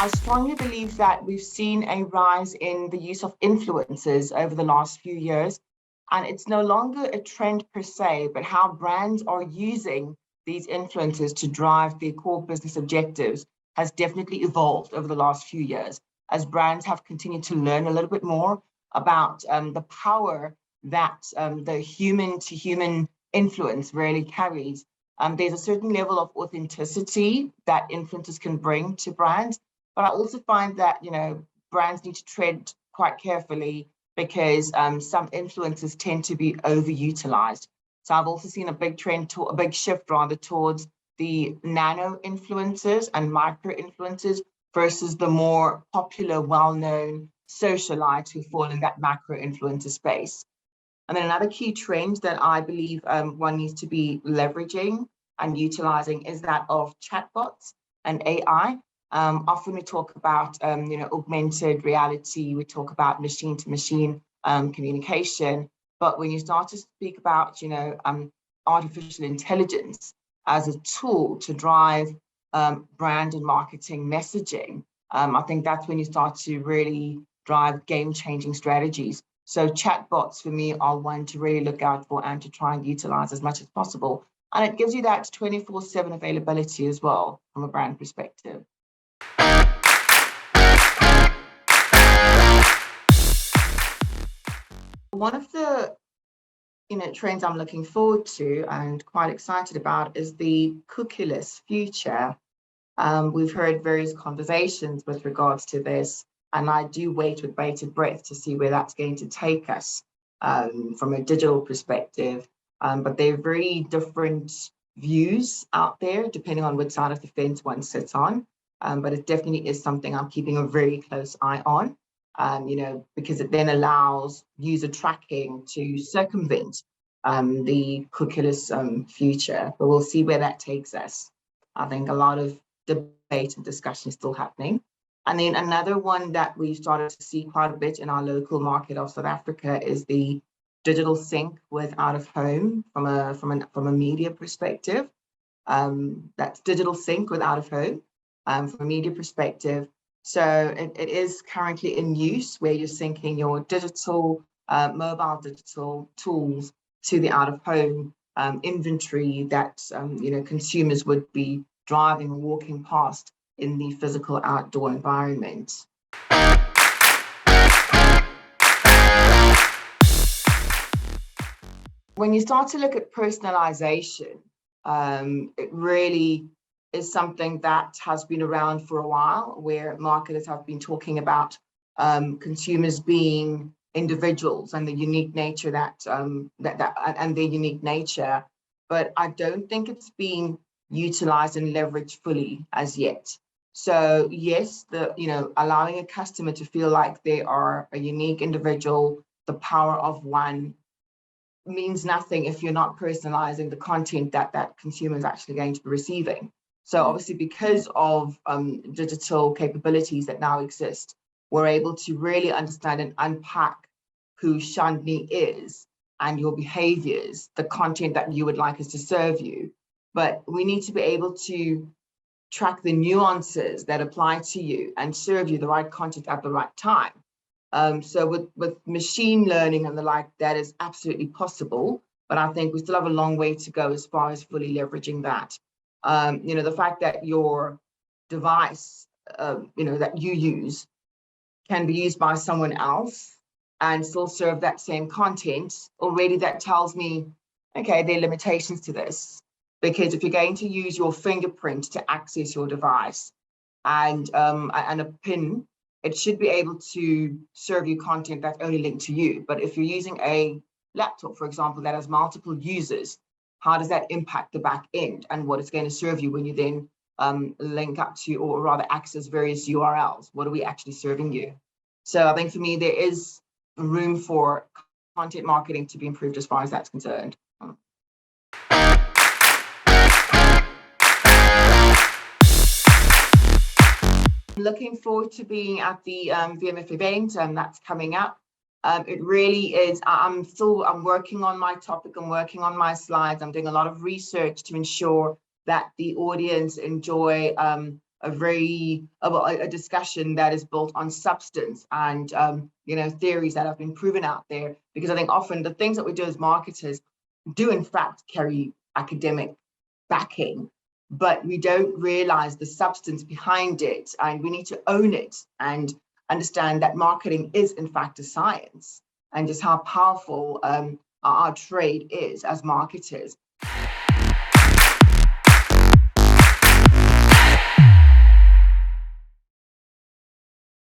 I strongly believe that we've seen a rise in the use of influencers over the last few years. And it's no longer a trend per se, but how brands are using these influencers to drive their core business objectives has definitely evolved over the last few years, as brands have continued to learn a little bit more about the power that the human to human influence really carries. There's a certain level of authenticity that influencers can bring to brands, but I also find that, brands need to tread quite carefully because some influencers tend to be overutilized. So I've also seen a big a big shift rather towards the nano influencers and micro influencers versus the more popular, well-known socialites who fall in that macro influencer space. And then another key trend that I believe one needs to be leveraging and utilizing is that of chatbots and AI. Often we talk about, augmented reality, we talk about machine-to-machine communication, but when you start to speak about, artificial intelligence as a tool to drive brand and marketing messaging, I think that's when you start to really drive game-changing strategies. So chatbots for me are one to really look out for and to try and utilize as much as possible. And it gives you that 24/7 availability as well from a brand perspective. One of the trends I'm looking forward to and quite excited about is the cookieless future. We've heard various conversations with regards to this, and I do wait with bated breath to see where that's going to take us from a digital perspective. But there are very different views out there, depending on which side of the fence one sits on. But it definitely is something I'm keeping a very close eye on, because it then allows user tracking to circumvent the cookieless future. But we'll see where that takes us. I think a lot of debate and discussion is still happening. And then another one that we've started to see quite a bit in our local market of South Africa is the digital sync with out of home from a media perspective. That's digital sync with out of home from a media perspective. So it is currently in use where you're syncing your digital, mobile digital tools to the out of home inventory that consumers would be driving or walking past in the physical outdoor environment. When you start to look at personalization, it really is something that has been around for a while, where marketers have been talking about consumers being individuals and the unique nature that and their unique nature. But I don't think it's been utilized and leveraged fully as yet. So yes, allowing a customer to feel like they are a unique individual, the power of one, means nothing if you're not personalizing the content that consumer is actually going to be receiving. So obviously, because of digital capabilities that now exist, we're able to really understand and unpack who Shandni is and your behaviors, the content that you would like us to serve you. But we need to be able to track the nuances that apply to you and serve you the right content at the right time. So with machine learning and the like, that is absolutely possible, but I think we still have a long way to go as far as fully leveraging that. The fact that your device, that you use can be used by someone else and still serve that same content, already that tells me, okay, there are limitations to this. Because if you're going to use your fingerprint to access your device and a PIN, it should be able to serve you content that's only linked to you. But if you're using a laptop, for example, that has multiple users, how does that impact the back end and what it's going to serve you when you then link up to, or rather access various URLs? What are we actually serving you? So I think for me, there is room for content marketing to be improved as far as that's concerned. Looking forward to being at the VMF event that's coming up. It really is, I'm working on my topic, I'm working on my slides, I'm doing a lot of research to ensure that the audience enjoy a discussion that is built on substance and theories that have been proven out there. Because I think often the things that we do as marketers do in fact carry academic backing, but we don't realize the substance behind it, and we need to own it and understand that marketing is in fact a science, and just how powerful our trade is as marketers.